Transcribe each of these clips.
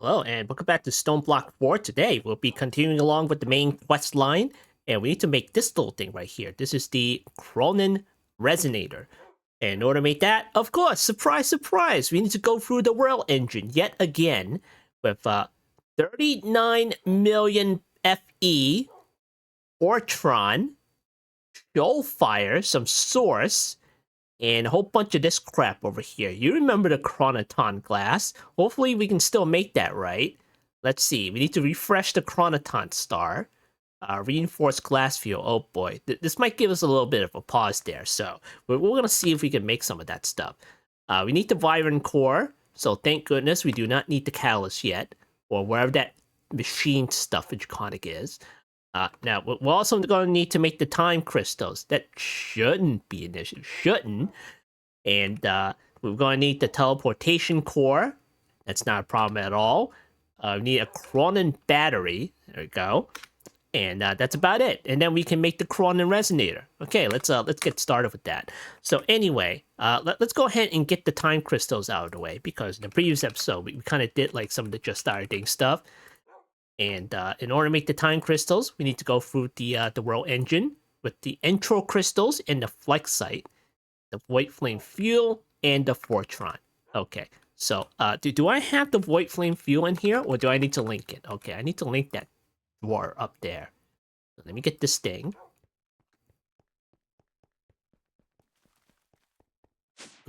Hello, and welcome back to StoneBlock 4. Today, we'll be continuing along with the main quest line, and we need to make this little thing right here. This is the chronon resonator. And in order to make that, of course, surprise, surprise, we need to go through the world engine yet again with 39 million FE, Ortron, Shoalfire, some source, and a whole bunch of this crap over here. You remember the chronoton glass. Hopefully we can still make that right. Let's see. We need to refresh the chronoton star. Reinforced glass field. Oh boy. This might give us a little bit of a pause there. So we're going to see if we can make some of that stuff. We need the Viron core. So thank goodness we do not need the catalyst yet. Or wherever that machine stuff Iconic is. Now, we're also going to need to make the time crystals. That shouldn't be an issue. Shouldn't. And we're going to need the teleportation core. That's not a problem at all. We need a chronon battery. There we go. And that's about it. And then we can make the chronon resonator. Okay, let's get started with that. So anyway, let's go ahead and get the time crystals out of the way, because in the previous episode we kind of did like some of the just starting stuff. And in order to make the time crystals, we need to go through the world engine with the intro crystals and the flex site, the void flame fuel, and the Fortron. Okay, so do I have the void flame fuel in here, or do I need to link it? Okay, I need to link that drawer up there. So let me get this thing.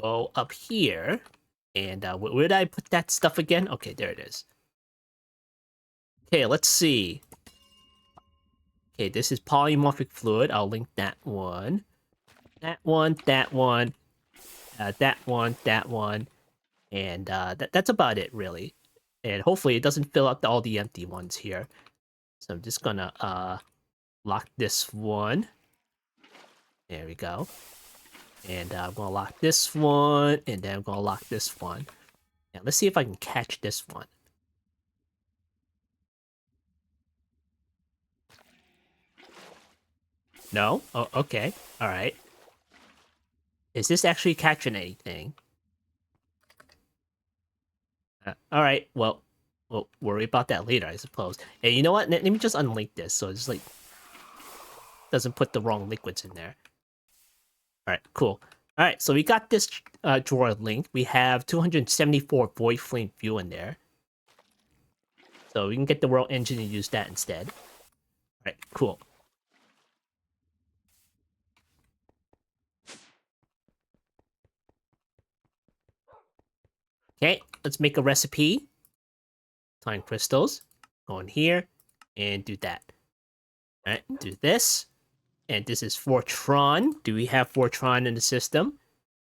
Go up here, and where did I put that stuff again? Okay, there it is. Okay, let's see. Okay, this is polymorphic fluid. I'll link that one. That one, that one, that one, that one. And that's about it, really. And hopefully it doesn't fill out all the empty ones here. So I'm just gonna lock this one. There we go. And I'm gonna lock this one, and then I'm gonna lock this one. Now let's see if I can catch this one. No? Oh, okay. Alright. Is this actually catching anything? Alright, well, we'll worry about that later, I suppose. And you know what? Let me just unlink this so it's like doesn't put the wrong liquids in there. Alright, cool. Alright, so we got this drawer linked. We have 274 void flame fuel in there. So we can get the world engine and use that instead. Alright, cool. Okay, let's make a recipe. Time crystals. Go in here and do that. Alright, do this. And this is Fortron. Do we have Fortron in the system?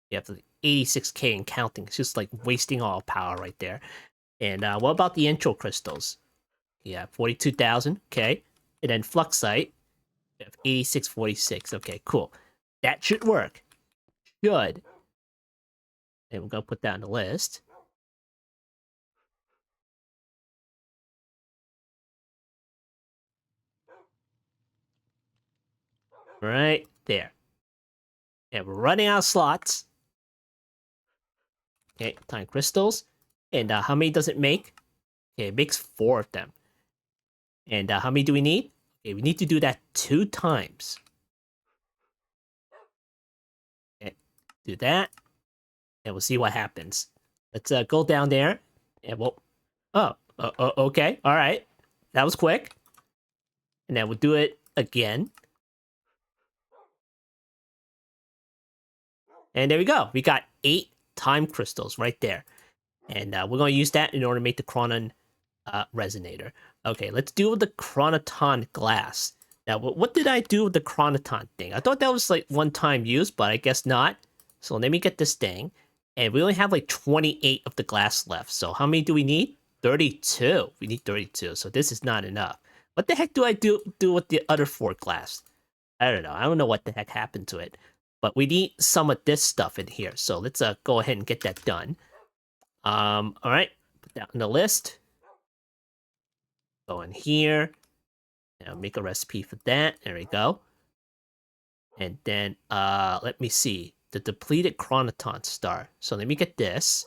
We have 86k and counting. It's just like wasting all power right there. And what about the intro crystals? Yeah, 42,000. Okay. And then Fluxite. We have 8646. Okay, cool. That should work. Should. And we're going to put that on the list. Right there. And we're running out of slots. Okay, time crystals. And how many does it make? Okay, it makes 4 of them. And how many do we need? Okay, we need to do that 2 times. Okay, do that. And we'll see what happens. Let's go down there. And we'll... Oh, okay. All right. That was quick. And then we'll do it again. And there we go. We got 8 time crystals right there. And we're going to use that in order to make the chronon resonator. Okay, let's do the chronoton glass. Now, what did I do with the chronoton thing? I thought that was like one-time use, but I guess not. So let me get this thing. And we only have like 28 of the glass left. So how many do we need? 32. We need 32. So this is not enough. What the heck do I do with the other 4 glass? I don't know. I don't know what the heck happened to it. But we need some of this stuff in here. So let's go ahead and get that done. All right. Put that on the list. Go in here. Now make a recipe for that. There we go. And then let me see. The depleted chronoton star. So let me get this.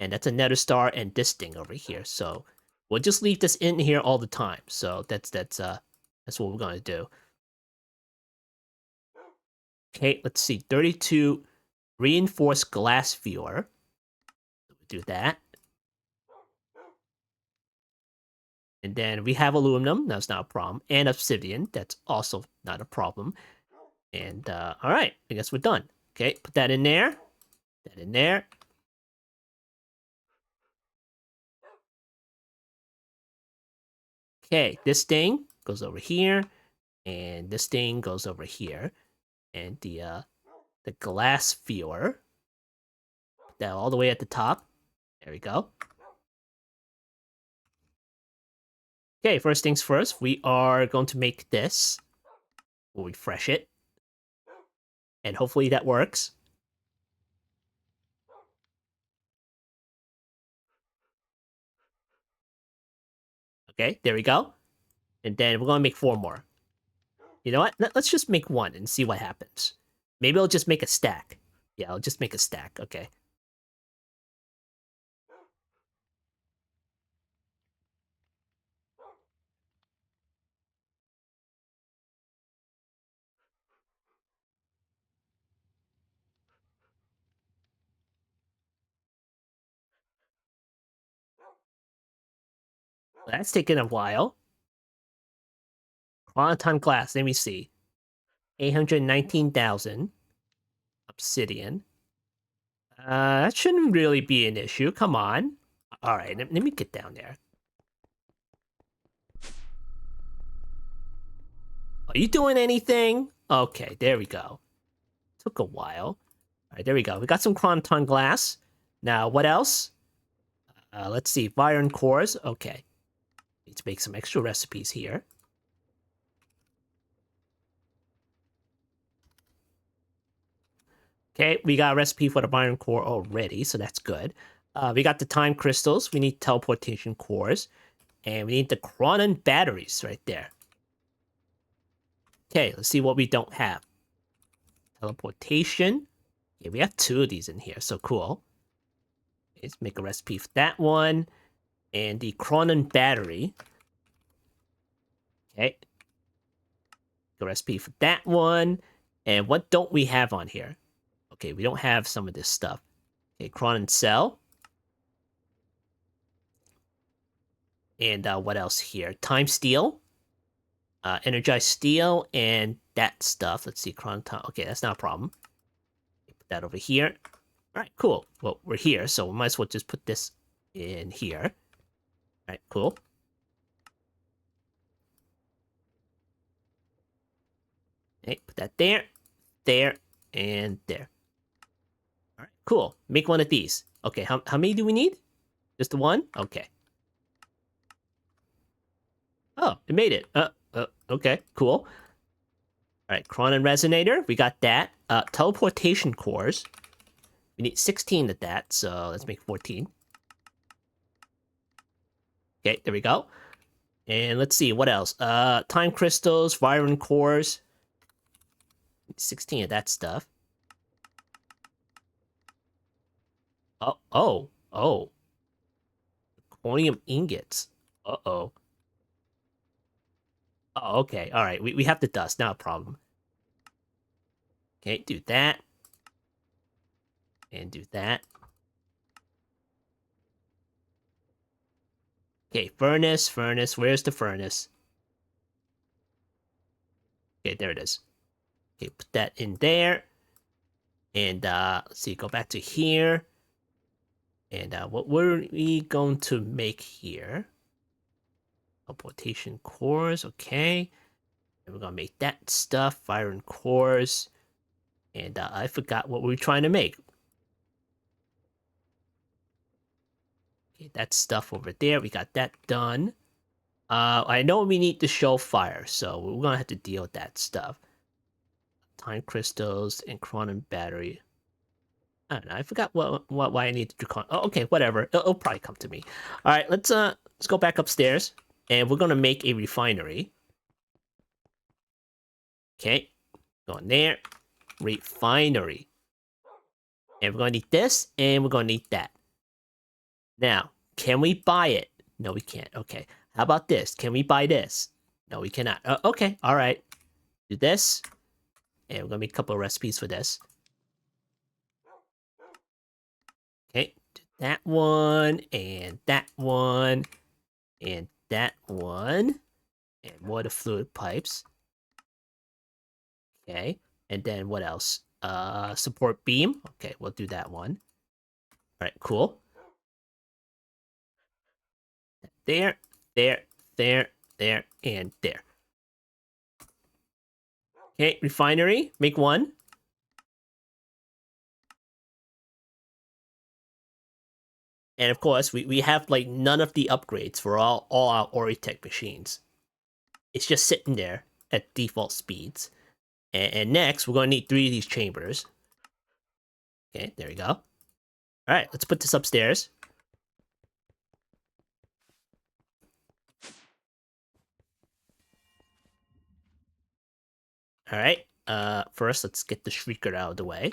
And that's another star and this thing over here. So we'll just leave this in here all the time. So that's what we're gonna do. Okay, let's see. 32 reinforced glass viewer. Do that. And then we have aluminum. That's not a problem. And obsidian. That's also not a problem. And all right, I guess we're done. Okay, put that in there. That in there. Okay, this thing goes over here, and this thing goes over here, and the glass viewer, put that all the way at the top. There we go. Okay, first things first, we are going to make this. We'll refresh it, and hopefully that works. Okay, there we go. And then we're gonna make 4 more. You know what? Let's just make 1 and see what happens. Maybe I'll just make a stack. Yeah, I'll just make a stack. Okay. That's taken a while. Quantum glass, let me see. 819,000. Obsidian. That shouldn't really be an issue. Come on. Alright, let me get down there. Are you doing anything? Okay, there we go. Took a while. Alright, there we go. We got some chronon glass. Now, what else? Let's see. Iron cores. Okay. Need to make some extra recipes here. Okay, we got a recipe for the iron core already, so that's good. We got the time crystals. We need teleportation cores. And we need the chronon batteries right there. Okay, let's see what we don't have. Teleportation. Yeah, we have 2 of these in here, so cool. Let's make a recipe for that one. And the chronon battery. Okay. A recipe for that one. And what don't we have on here? Okay, we don't have some of this stuff. Okay, chronon cell. And what else here? Time steel. Energized steel and that stuff. Let's see, chronon time. Okay, that's not a problem. Put that over here. All right, cool. Well, we're here, so we might as well just put this in here. All right, cool. Okay, put that there, there, and there. All right, cool. Make 1 of these. Okay, how many do we need? Just the 1? Okay. Oh, it made it. Okay, cool. All right, chronon resonator. We got that. Teleportation cores. We need 16 of that, so let's make 14. Okay, there we go. And let's see, what else? Time crystals, iron cores. 16 of that stuff. Oh. Chromium ingots. Uh-oh. Oh, okay. All right, we have the dust, not a problem. Okay, do that. And do that. Okay, furnace. Where's the furnace? Okay, there it is. Okay, put that in there. And let's see, go back to here. And what were we going to make here? Teleportation cores, okay. And we're gonna make that stuff, iron cores. And I forgot what we were trying to make. Okay, that stuff over there, we got that done. I know we need to show fire, so we're gonna have to deal with that stuff. Time crystals and chronon battery. I don't know. I forgot why I need to do. Oh, okay, whatever. It'll probably come to me. All right, let's go back upstairs, and we're gonna make a refinery. Okay, go in there. Refinery, and we're gonna need this, and we're gonna need that. Now, can we buy it? No, we can't. Okay. How about this? Can we buy this? No, we cannot. Okay. All right. Do this. And we're going to make a couple of recipes for this. Okay. Do that one. And that one. And that one. And water fluid pipes. Okay. And then what else? Support beam. Okay, we'll do that one. All right, cool. There, there, there, there, and there. Okay, refinery, make one. And of course, we have like none of the upgrades for all our Oritech machines. It's just sitting there at default speeds. And next, we're going to need 3 of these chambers. Okay, there we go. All right, let's put this upstairs. All right, first, let's get the Shrieker out of the way.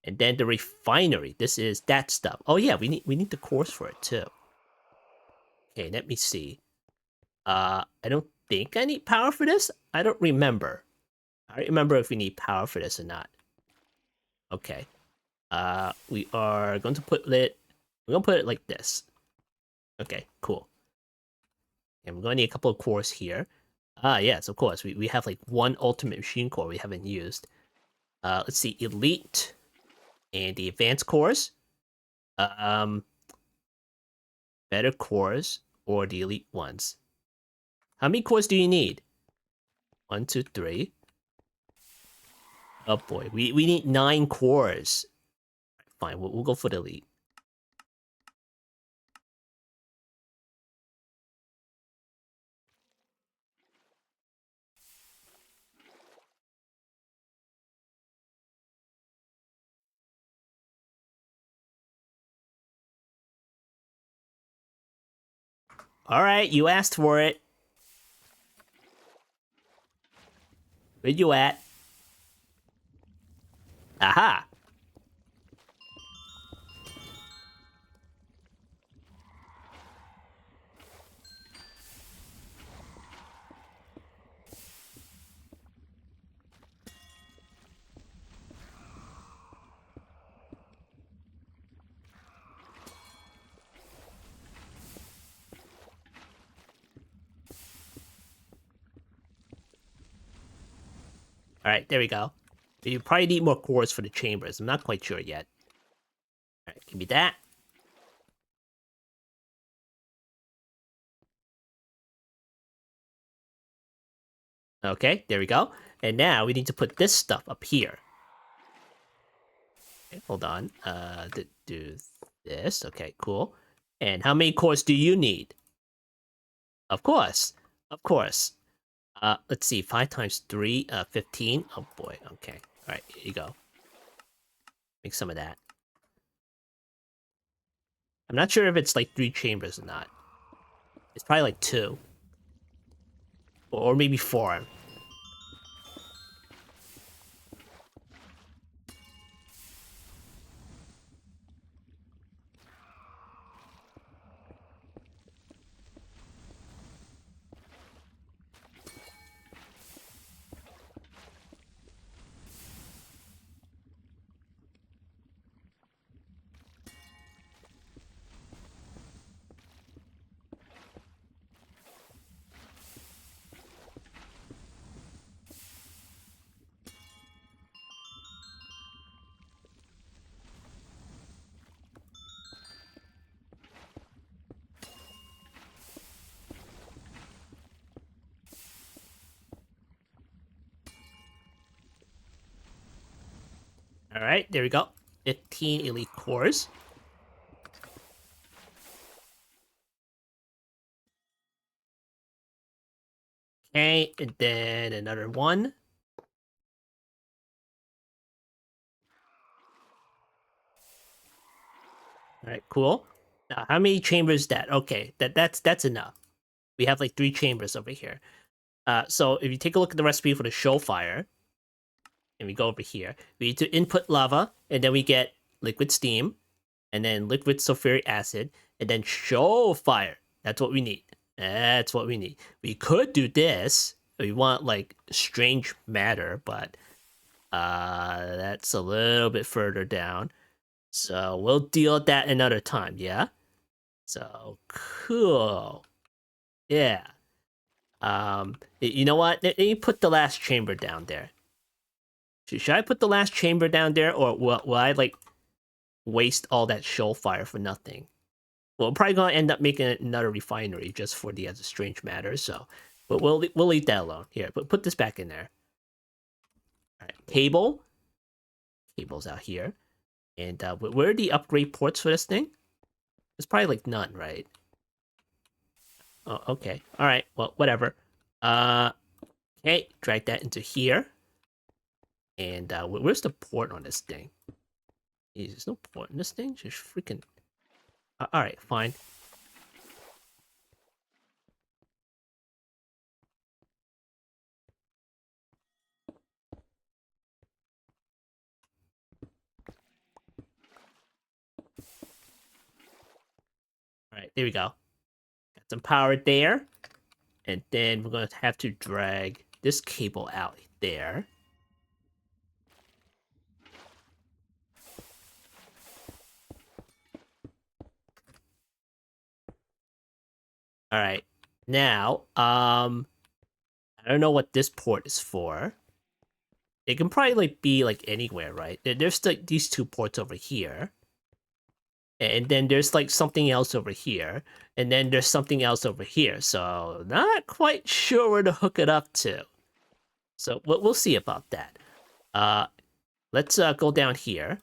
And then the refinery. This is that stuff. Oh yeah, we need the cores for it too. Okay, let me see. I don't think I need power for this. I don't remember. I don't remember if we need power for this or not. Okay. We are going to put it. We're gonna put it like this. Okay, cool. And we're gonna need a couple of cores here. Yes, of course. We have like one ultimate machine core we haven't used. Let's see, elite and the advanced cores. Better cores or the elite ones. How many cores do you need? 1, 2, 3. Oh boy, we need 9 cores. Fine, we'll go for the elite. Alright, you asked for it. Where you at? Aha! Alright, there we go. You probably need more cores for the chambers. I'm not quite sure yet. Alright, give me that. Okay, there we go. And now we need to put this stuff up here. Okay, hold on. Do this. Okay, cool. And how many cores do you need? Of course. Of course. Let's see. 5 times 3, 15. Oh boy. Okay. Alright, here you go. Make some of that. I'm not sure if it's like 3 chambers or not. It's probably like 2. Or maybe 4. Alright, there we go. 15 elite cores. Okay, and then another one. Alright, cool. Now, how many chambers is that? Okay, that's enough. We have like 3 chambers over here. So if you take a look at the recipe for the show fire, and we go over here, we need to input lava, and then we get liquid steam, and then liquid sulfuric acid, and then show fire. That's what we need. That's what we need. We could do this. We want like strange matter, but that's a little bit further down. So we'll deal with that another time, yeah? So cool. Yeah. You know what? Let me put the last chamber down there. Should I put the last chamber down there, or will I like waste all that show fire for nothing? Well, we're probably gonna end up making another refinery just for the other strange matter. So, but we'll leave that alone. Here, but put this back in there. All right, cable's out here, and where are the upgrade ports for this thing? There's probably like none, right? Oh, okay. All right. Well, whatever. Okay, drag that into here. And where's the port on this thing? There's no port in this thing. Just freaking. All right, fine. All right, there we go. Got some power there. And then we're going to have to drag this cable out there. All right. Now, I don't know what this port is for. It can probably like be like anywhere, right? There's like these two ports over here. And then there's like something else over here. And then there's something else over here. So not quite sure where to hook it up to. So we'll see about that. Let's go down here.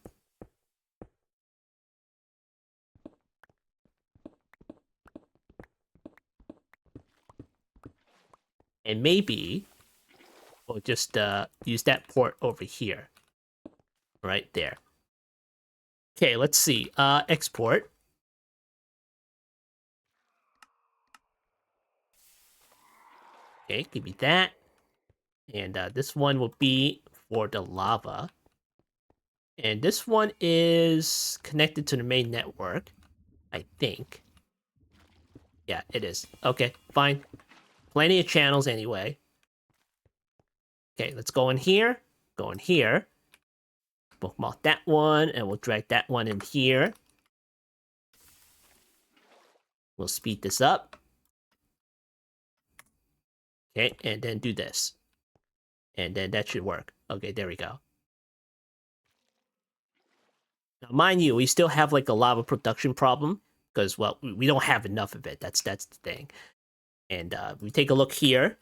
And maybe we'll just use that port over here. Right there. Okay, let's see. Export. Okay, give me that. And this one will be for the lava. And this one is connected to the main network, I think. Yeah, it is. Okay, fine. Plenty of channels anyway. Okay, let's go in here. Go in here. Bookmark that one, and we'll drag that one in here. We'll speed this up. Okay, and then do this. And then that should work. Okay, there we go. Now, mind you, we still have like a lava production problem because, well, we don't have enough of it. That's the thing. And we take a look here.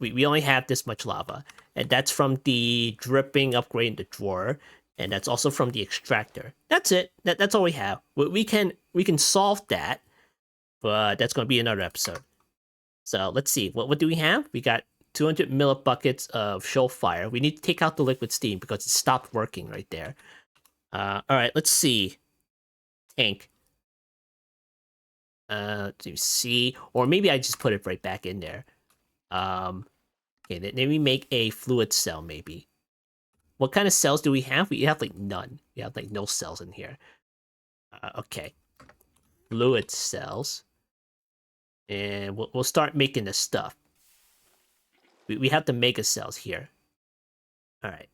We only have this much lava, and that's from the dripping upgrade in the drawer, and that's also from the extractor. That's it. That's all we have. We can solve that, but that's going to be another episode. So let's see. What do we have? We got 200 millibuckets of show fire. We need to take out the liquid steam because it stopped working right there. All right, let's see. Tank. Let's see. Or maybe I just put it right back in there. Okay, then we make a fluid cell, maybe. What kind of cells do we have? We have, like, none. We have, like, no cells in here. Okay. Fluid cells. And we'll start making the stuff. We have the mega cells here. All right.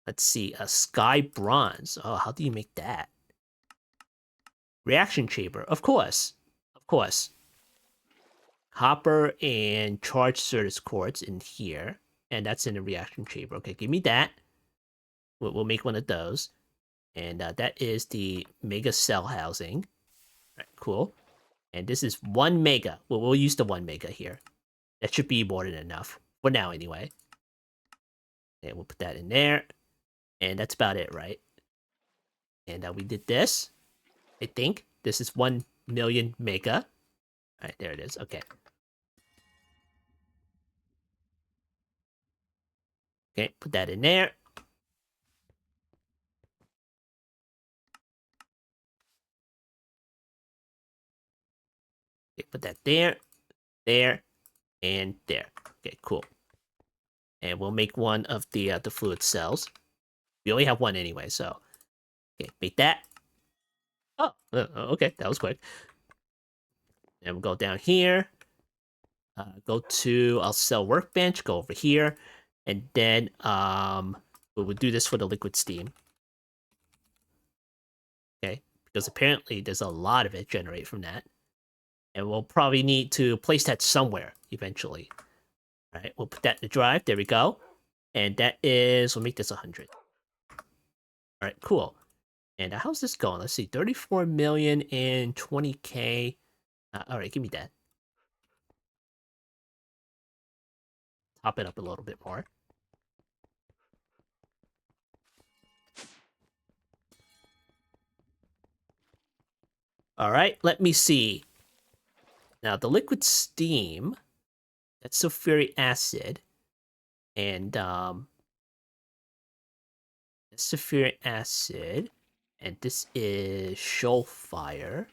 Let's see. A sky bronze. Oh, how do you make that? Reaction chamber. Of course. Of course. Copper and charged Certus quartz in here. And that's in the reaction chamber. Okay, give me that. We'll make one of those. And that is the mega cell housing. All right, cool. And this is 1 mega. We'll use the 1 mega here. That should be more than enough. For now, anyway. And we'll put that in there. And that's about it, right? And we did this. I think. This is 1 million mega. Alright, there it is. Okay. Okay, put that in there. Okay, put that there, there, and there. Okay, cool. And we'll make one of the fluid cells. We only have one anyway, so Okay, make that. Oh, okay, that was quick. And we'll go down here. Go to, I'll sell workbench, go over here. And then we'll do this for the liquid steam. Okay, because apparently there's a lot of it generated from that. And we'll probably need to place that somewhere eventually. All right, we'll put that in the drive. There we go. And that is, we'll make this 100. All right, cool. And how's this going? Let's see, 34 million and 20K. All right, give me that. Top it up a little bit more. All right, let me see. Now, the liquid steam, that's sulfuric acid. And, that's sulfuric acid. And this is shoal fire.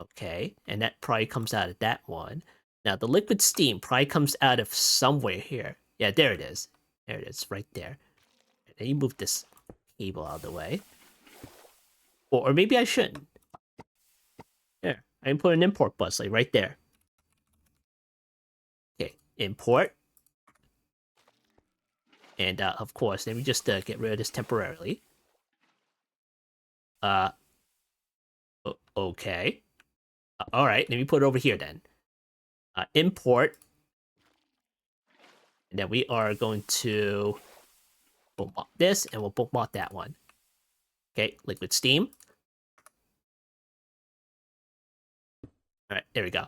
Okay, and that probably comes out of that one. Now, the liquid steam probably comes out of somewhere here. Yeah, there it is. There it is, right there. And then you move this cable out of the way. Or maybe I shouldn't. There, I can put an import bus, like, right there. Okay, import. And, of course, let me just get rid of this temporarily. Okay. Alright, let me put it over here, then. Import. And then we are going to bookmark this, and we'll bookmark that one. Okay, liquid steam. Alright, there we go.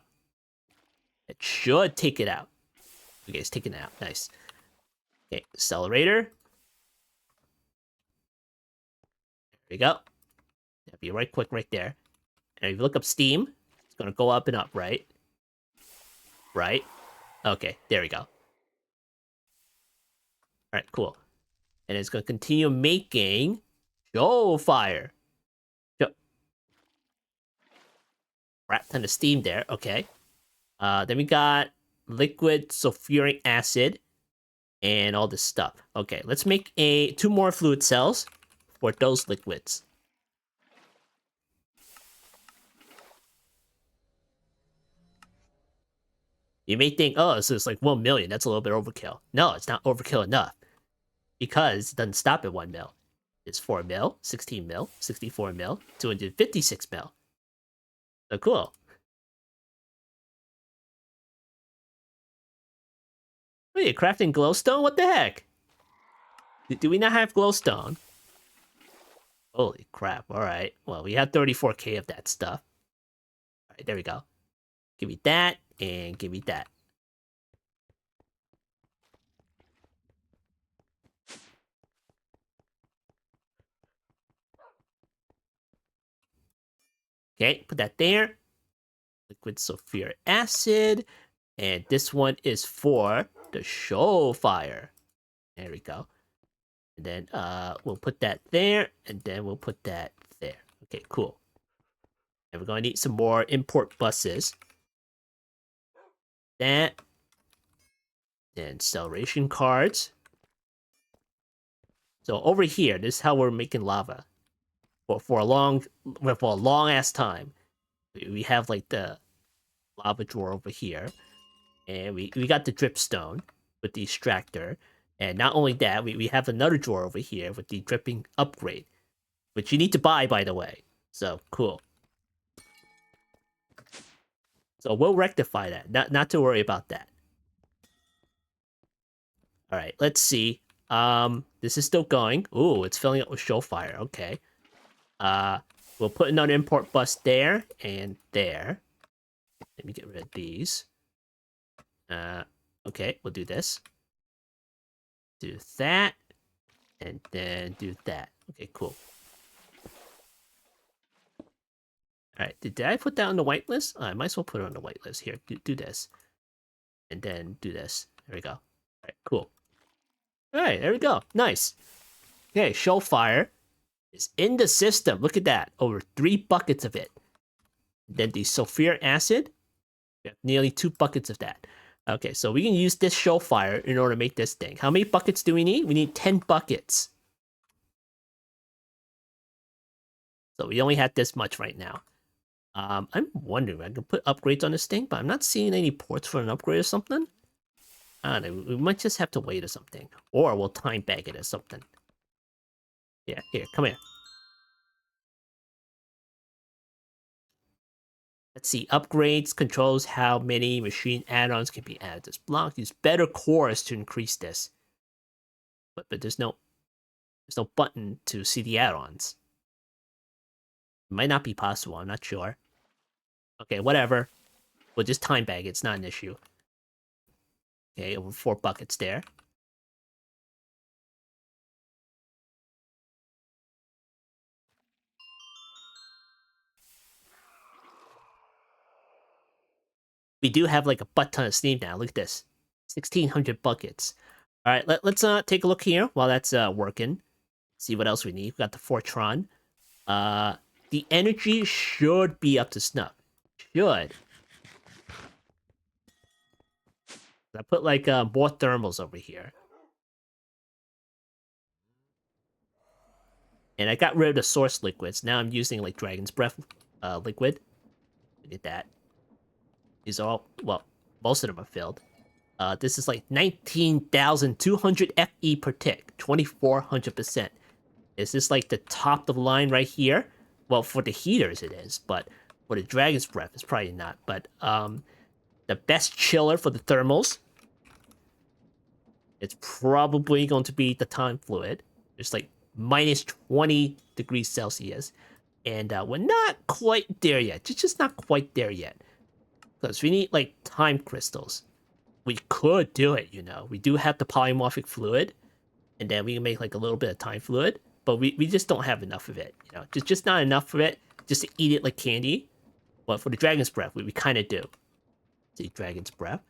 It should take it out. Okay, it's taking it out. Nice. Okay, accelerator. There we go. That'll be right quick right there. And if you look up steam, it's gonna go up and up, right? Right? Okay, there we go. Alright, cool. And it's gonna continue making shoal fire. Crap ton of steam there, okay. Then we got liquid sulfuric acid and all this stuff. Okay, let's make 2 more fluid cells for those liquids. You may think, oh, this is like 1 million. That's a little bit overkill. No, it's not overkill enough. Because it doesn't stop at 1 mil. It's 4 mil, 16 mil, 64 mil, 256 mil. So cool. Wait, crafting glowstone? What the heck? Do we not have glowstone? Holy crap, alright. Well, we have 34k of that stuff. Alright, there we go. Give me that, and give me that. Okay, put that there. Liquid sulfuric acid. And this one is for the shoal fire. There we go. And then we'll put that there, and then we'll put that there. Okay, cool. And we're going to need some more import buses. That. Then acceleration cards. So over here, this is how we're making lava. For a long ass time. We have like the lava drawer over here. And we got the dripstone with the extractor. And not only that, we have another drawer over here with the dripping upgrade. Which you need to buy, by the way. So, cool. So we'll rectify that. Not to worry about that. Alright, let's see. This is still going. Ooh, it's filling up with shoal fire. Okay. We'll put another import bus there and there. Let me get rid of these. Okay, we'll do this. Do that. And then do that. Okay, cool. Alright, did I put that on the whitelist? I might as well put it on the whitelist. Here, do this. And then do this. There we go. Alright, cool. Alright, there we go. Nice. Okay, shoal fire is in the system. Look at that. Over 3 buckets of it. Then the sulfuric acid. We have nearly 2 buckets of that. Okay, so we can use this shoal fire in order to make this thing. How many buckets do we need? We need 10 buckets. So we only had this much right now. I'm wondering, I can put upgrades on this thing, but I'm not seeing any ports for an upgrade or something. I don't know, we might just have to wait or something. Or we'll time bag it or something. Yeah, here, come here. Let's see, upgrades controls how many machine add-ons can be added to this block. Use better cores to increase this. But there's no button to see the add-ons. It might not be possible, I'm not sure. Okay, whatever. We'll just time bag it, it's not an issue. Okay, over 4 buckets there. We do have like a butt ton of steam now. Look at this. 1,600 buckets. All right, let's take a look here while that's working. See what else we need. We got the Fortron. The energy should be up to snuff. Should. I put like more thermals over here. And I got rid of the source liquids. Now I'm using like Dragon's Breath liquid. Look at that. These are all, well, most of them are filled. This is like 19,200 FE per tick, 2,400%. Is this like the top of the line right here? Well, for the heaters it is, but for the Dragon's Breath it's probably not. But the best chiller for the thermals, it's probably going to be the time fluid. It's like minus 20 degrees Celsius. And we're not quite there yet. Just not quite there yet. Because we need like time crystals. We could do it, you know. We do have the polymorphic fluid. And then we can make like a little bit of time fluid. But we just don't have enough of it, you know. Just not enough of it just to eat it like candy. But for the Dragon's Breath, we kind of do. See, Dragon's Breath.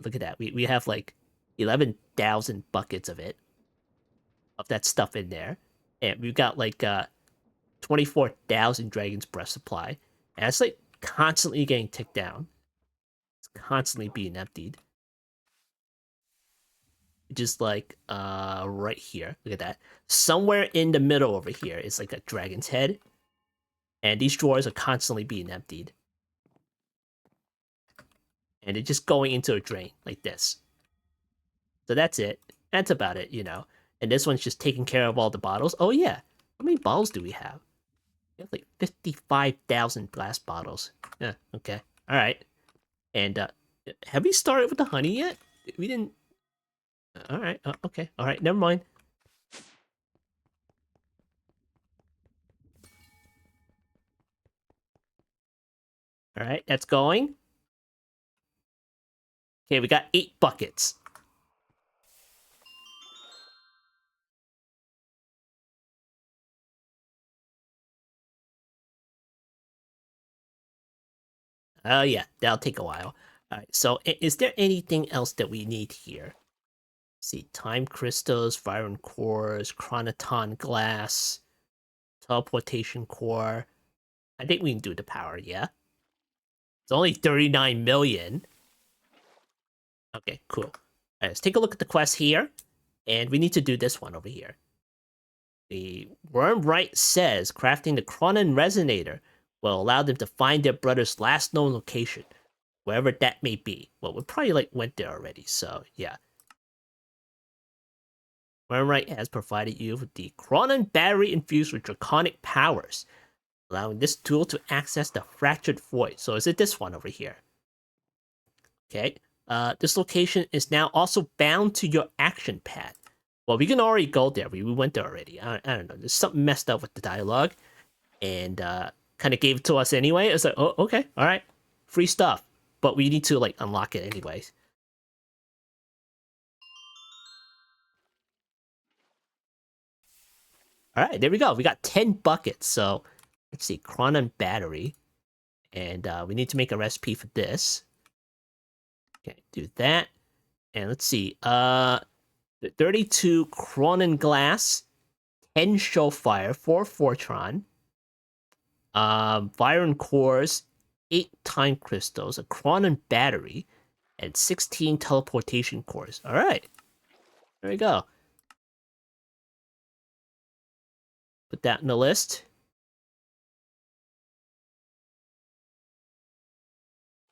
Look at that. We have like 11,000 buckets of it. Of that stuff in there. And we've got like 24,000 Dragon's Breath supply. And it's like constantly getting ticked down. It's constantly being emptied. Just like right here. Look at that. Somewhere in the middle over here is like a dragon's head. And these drawers are constantly being emptied. And they're just going into a drain like this. So that's it. That's about it, you know. And this one's just taking care of all the bottles. Oh yeah. How many bottles do we have? We have like 55,000 glass bottles. Yeah, okay. Alright. And have we started with the honey yet? We didn't. Alright, okay. Alright, never mind. Alright, that's going. Okay, we got 8 buckets. Oh yeah, that'll take a while. Alright, so is there anything else that we need here? Let's see, time crystals, Viron cores, chronoton glass, teleportation core. I think we can do the power, yeah? It's only 39 million. Okay, cool. Alright, let's take a look at the quest here. And we need to do this one over here. The Wormright says crafting the chronon resonator will allow them to find their brother's last known location, wherever that may be. Well, we probably like went there already, so yeah. Wormright has provided you with the chronon battery infused with draconic powers, allowing this tool to access the fractured void. So is it this one over here? Okay. This location is now also bound to your action pad. Well, we can already go there. We went there already. I don't know. There's something messed up with the dialogue. And kind of gave it to us anyway. It's like, oh, okay. All right. Free stuff. But we need to, like, unlock it anyways. All right. There we go. We got 10 buckets. So, let's see. Chronon battery. And we need to make a recipe for this. Okay. Do that. And let's see. 32 chronon glass. 10 showfire. 4 Fortron. Viron cores, 8 time crystals, a chronon battery, and 16 teleportation cores. Alright. There we go. Put that in the list.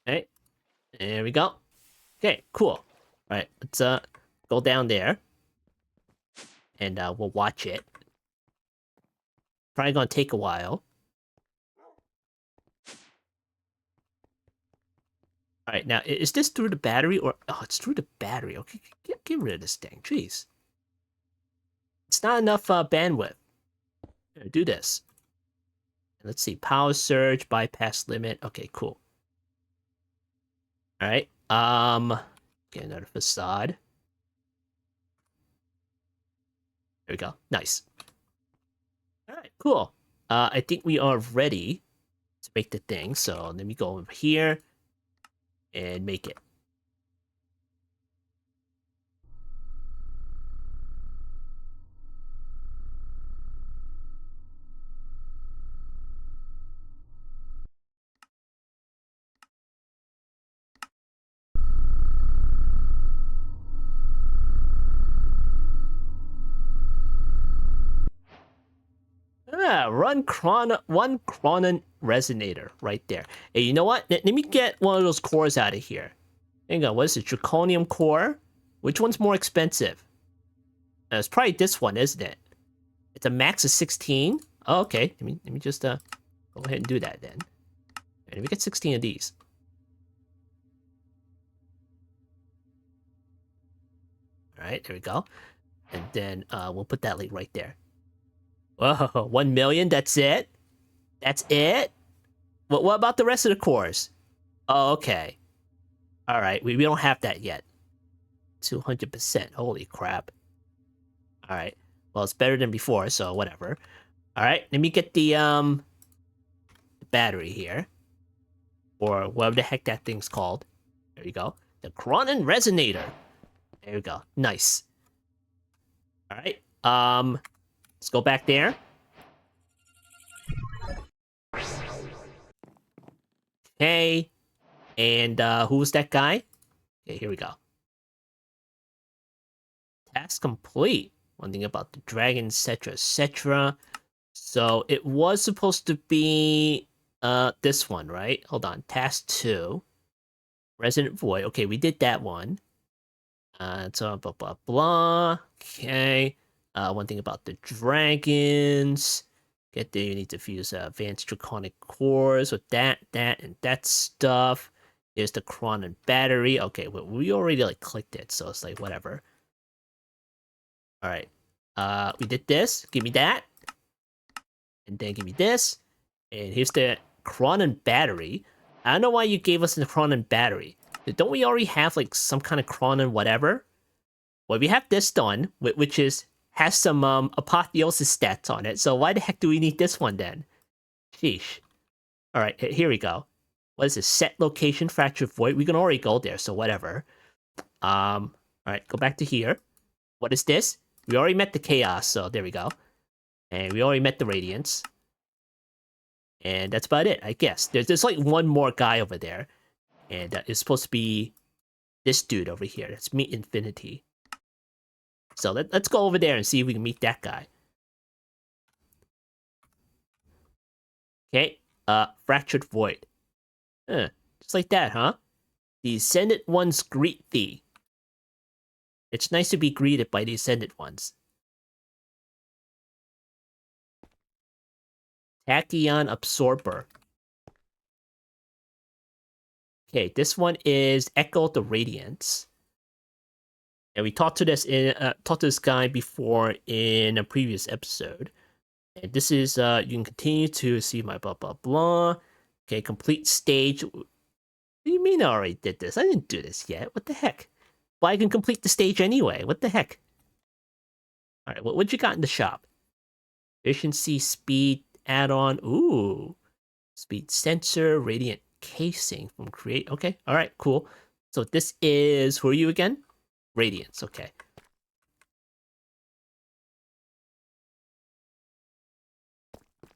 Okay, there we go. Okay, cool. All right, let's go down there, and we'll watch it. Probably gonna take a while. All right, now is this through the battery or oh, it's through the battery? Okay, get rid of this thing. Jeez, it's not enough bandwidth. Here, do this. Let's see, power surge, bypass limit. Okay, cool. All right, get another facade. There we go. Nice. All right, cool. I think we are ready to make the thing. So let me go over here and make it. One chronon resonator right there. Hey, you know what? Let me get one of those cores out of here. Hang on, what is it? Draconium core? Which one's more expensive? It's probably this one, isn't it? It's a max of 16. Oh, okay. Let me just go ahead and do that then. Let me get 16 of these. All right, there we go. And then we'll put that link right there. Whoa, 1 million. That's it. That's it. What about the rest of the cores? Oh, okay. All right, we don't have that yet. 200%. Holy crap. All right. Well, it's better than before, so whatever. All right, let me get the battery here, or whatever the heck that thing's called. There you go. The chronon resonator. There you go. Nice. All right. Let's go back there. Okay. And who's that guy? Okay, here we go. Task complete. One thing about the dragon, etc., etc. So it was supposed to be this one, right? Hold on. Task 2. Resident Void. Okay, we did that one. So blah blah blah. Okay. One thing about the dragons. Get there, you need to fuse advanced draconic cores with that, and that stuff. Here's the chronon battery. Okay, well, we already like clicked it, so it's like whatever. All right. We did this. Give me that. And then give me this. And here's the chronon battery. I don't know why you gave us the chronon battery. Don't we already have like some kind of chronon whatever? Well, we have this done, which has some apotheosis stats on it. So why the heck do we need this one then? Sheesh. All right, here we go. What is this? Set location fractured void. We can already go there, so whatever. All right, go back to here. What is this? We already met the chaos, so there we go. And we already met the radiance. And that's about it, I guess. There's like one more guy over there. And it's supposed to be this dude over here. That's Meet Infinity. So let's go over there and see if we can meet that guy. Okay, Fractured Void. Just like that, huh? The Ascended Ones greet thee. It's nice to be greeted by the Ascended Ones. Tachyon Absorber. Okay, this one is Echo the Radiance. And we talked to this guy before in a previous episode. And this is you can continue to see my blah blah blah. Okay, complete stage. What do you mean I already did this? I didn't do this yet. What the heck? Well, I can complete the stage anyway. What the heck? All right, what you got in the shop? Efficiency, speed, add-on. Ooh, speed sensor, radiant casing from create. Okay, all right, cool. So this is, who are you again? Radiance, okay.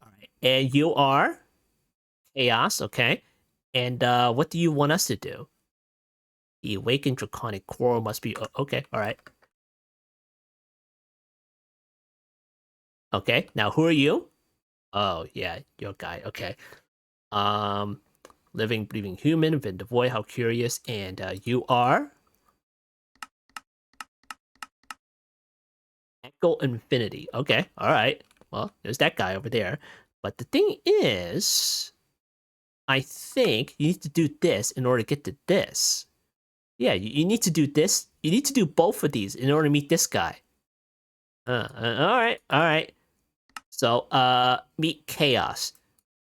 All right, and you are Chaos, okay. And what do you want us to do? The awakened draconic core must be okay. All right. Okay. Now who are you? Oh yeah, your guy. Okay. living, breathing human, within the void, how curious. And you are? Echo Infinity. Okay, alright. Well, there's that guy over there. But the thing is, I think you need to do this in order to get to this. Yeah, you need to do this. You need to do both of these in order to meet this guy. Alright. So, meet Chaos.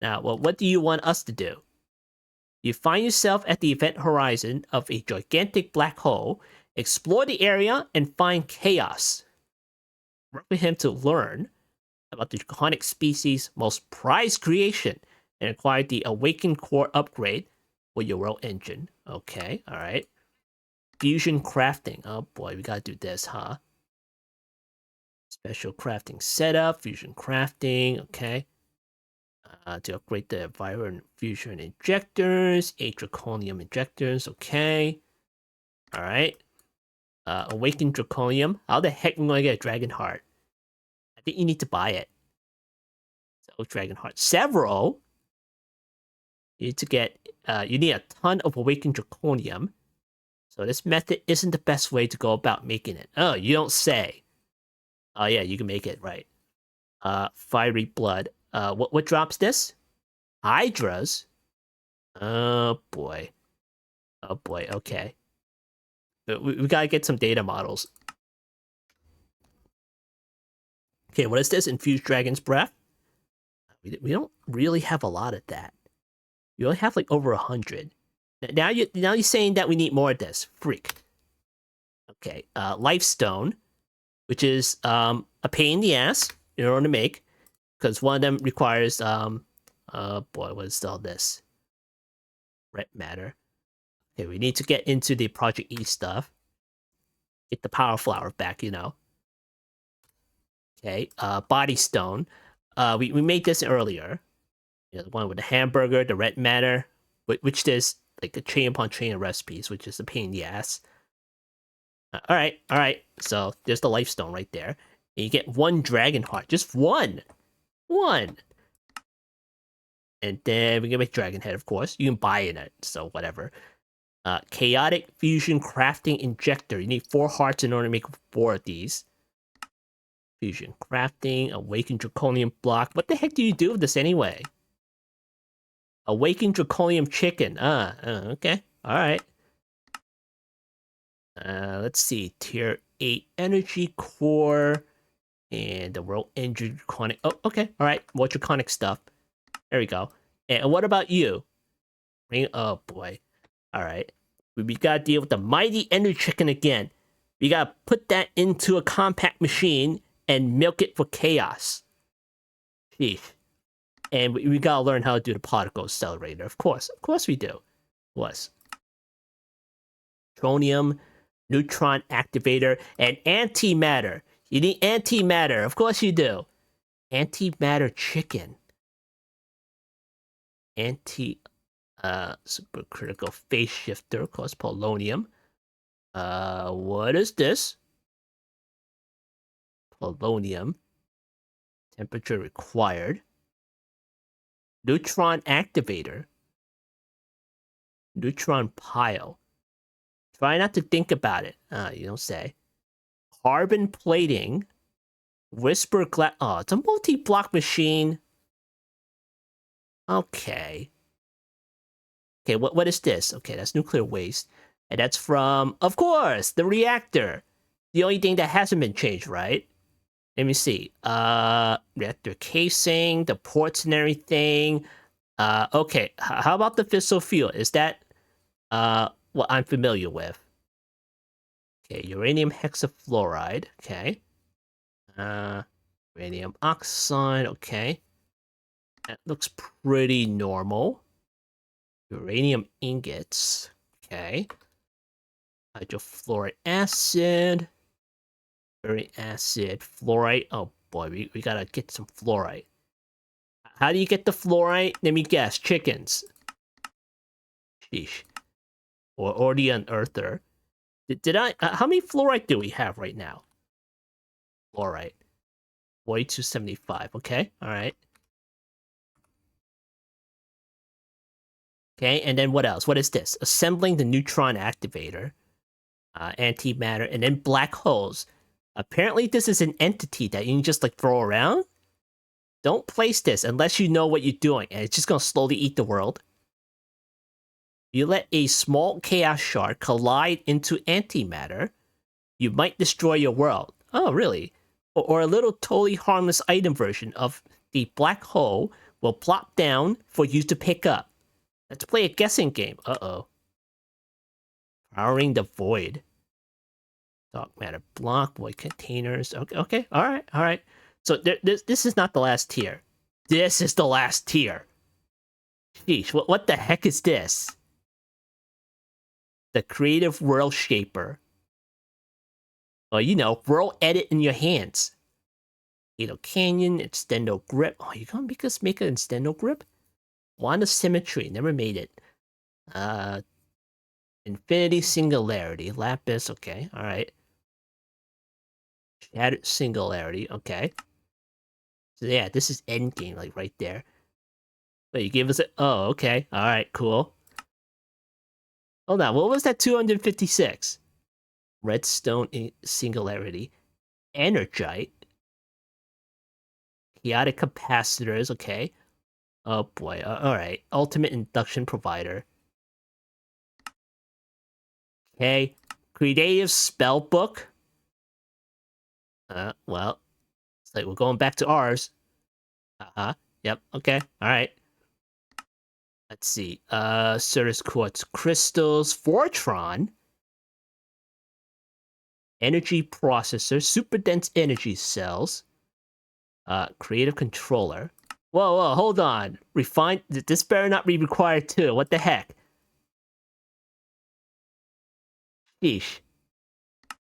Now, well, what do you want us to do? You find yourself at the event horizon of a gigantic black hole, explore the area, and find Chaos. Work with him to learn about the draconic species' most prized creation and acquire the Awakened Core upgrade for your world engine. Okay, alright. Fusion crafting. Oh boy, we gotta do this, huh? Special crafting setup, fusion crafting, okay. To upgrade the Vibrant Fusion injectors, 8 Draconium injectors, okay. Alright. Awakened Draconium. How the heck am I gonna get a Dragon Heart? I think you need to buy it. So, Dragon Heart. Several. You need to get, you need a ton of Awakened Draconium. So this method isn't the best way to go about making it. Oh, you don't say. Oh yeah, you can make it, right. Fiery Blood. What drops this? Hydras? Oh boy. Oh boy, okay. We gotta get some data models. Okay, what is this? Infused Dragon's Breath? We don't really have a lot of that. We only have like over 100. Now you're saying that we need more of this. Freak. Okay, Life Stone, which is a pain in the ass in order to make, because one of them requires oh boy, what is all this? Red matter. Okay, we need to get into the Project E stuff. Get the Power Flower back, you know. Okay, Body Stone. We made this earlier. You know, the one with the hamburger, the red matter, which there's like a chain upon chain of recipes, which is a pain in the ass. Alright. So there's the Life Stone right there. And you get 1 Dragon Heart. Just 1. 1. And then we can make Dragon Head, of course. You can buy it, so whatever. Chaotic Fusion Crafting Injector. You need 4 hearts in order to make 4 of these. Fusion Crafting, Awakened Draconium Block. What the heck do you do with this anyway? Awakened Draconium Chicken. Okay. Alright. Let's see. Tier 8 Energy Core. And the World Engine Draconic. Oh, okay. Alright. More Draconic stuff. There we go. And what about you? Oh boy. Alright. We gotta deal with the Mighty Ender Chicken again. We gotta put that into a compact machine and milk it for chaos. Sheesh. And we gotta learn how to do the particle accelerator. Of course we do. Was Tronium, neutron activator, and antimatter. You need antimatter. Of course you do. Antimatter chicken. Supercritical phase shifter, of course, polonium. What is this? Polonium. Temperature required. Neutron activator. Neutron pile. Try not to think about it. You don't say. Carbon plating. Whisper glass. Oh, it's a multi-block machine. Okay. Okay, what is this? Okay, that's nuclear waste. And that's from, of course, the reactor. The only thing that hasn't been changed, right? Let me see. Reactor casing, the ports and everything. Okay, how about the fissile fuel? Is that what I'm familiar with? Okay, uranium hexafluoride. Okay. Uranium oxide. Okay. That looks pretty normal. Uranium ingots. Okay. Hydrofluoric acid. Uric acid. Fluorite. Oh boy, we gotta get some fluorite. How do you get the fluorite? Let me guess. Chickens. Sheesh. Or the unearther. Did I... how many fluorite do we have right now? Fluorite. 4275. Okay. Alright. Okay, and then what else? What is this? Assembling the neutron activator, antimatter, and then black holes. Apparently, this is an entity that you can just like throw around. Don't place this unless you know what you're doing, and it's just gonna slowly eat the world. You let a small chaos shard collide into antimatter, you might destroy your world. Oh, really? Or a little totally harmless item version of the black hole will plop down for you to pick up. Let's play a guessing game. Uh-oh. Powering the void. Dark matter block, void containers. Okay, alright. So this is not the last tier. This is the last tier. Sheesh, what the heck is this? The creative world shaper. Well, you know, world edit in your hands. Canyon, extendo grip. Oh, you gonna make an extendo grip? Wand of symmetry, never made it. Infinity singularity, lapis, okay, alright. Shattered singularity, okay. So yeah, this is endgame, like right there. Wait, you gave us a... Oh, okay, alright, cool. Hold on, what was that 256? Redstone singularity. Energite. Chaotic capacitors, okay. Oh boy, alright. Ultimate induction provider. Okay. Creative spellbook. Well, it's like we're going back to ours. Yep, okay, alright. Let's see. Certus quartz crystals, Fortron. Energy processor, super dense energy cells. Creative controller. Whoa, hold on. Refined. This better not be required too. What the heck? Sheesh.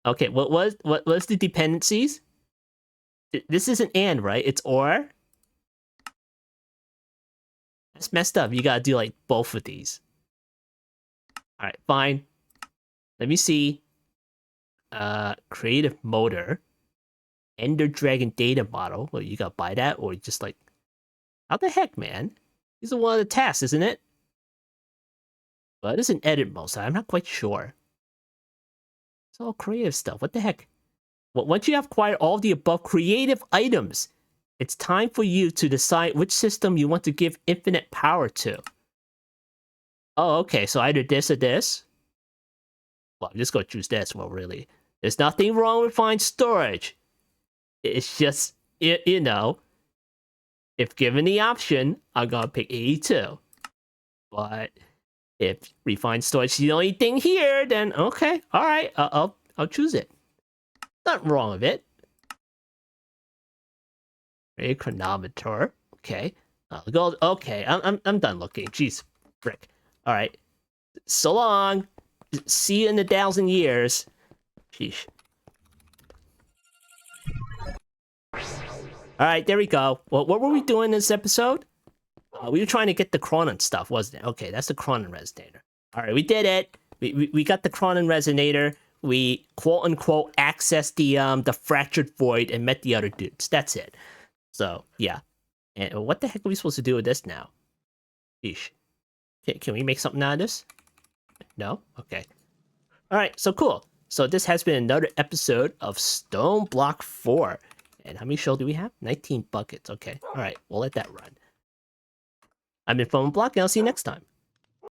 Okay, what was the dependencies? This isn't and, right? It's or. That's messed up. You gotta do like both of these. All right, fine. Let me see. Creative motor. Ender Dragon data model. Well, you gotta buy that, or just like, how the heck, man? These are one of the tasks, isn't it? Well, it is an edit mode, so I'm not quite sure. It's all creative stuff. What the heck? Well, once you have acquired all the above creative items, it's time for you to decide which system you want to give infinite power to. Oh, okay, so either this or this. Well, I'm just gonna choose this. Well, really, there's nothing wrong with fine storage. It's just, you know, if given the option, I'm gonna pick 82. But if refined storage is the only thing here, then okay, all right, I'll choose it. Nothing wrong with it. A chronometer. Okay. Go. Okay, I'm done looking. Jeez, frick. All right. So long. See you in 1,000 years. Sheesh. All right, there we go. Well, what were we doing this episode? We were trying to get the chronon stuff, wasn't it? Okay, that's the chronon resonator. All right, we did it. We got the chronon resonator. We quote unquote accessed the fractured void and met the other dudes. That's it. So yeah. And what the heck are we supposed to do with this now? Sheesh. Can we make something out of this? No? Okay. Alright, so cool. So this has been another episode of StoneBlock 4. And how many shells do we have? 19 buckets. Okay. Alright, we'll let that run. I've been StoneBlock, and I'll see you next time.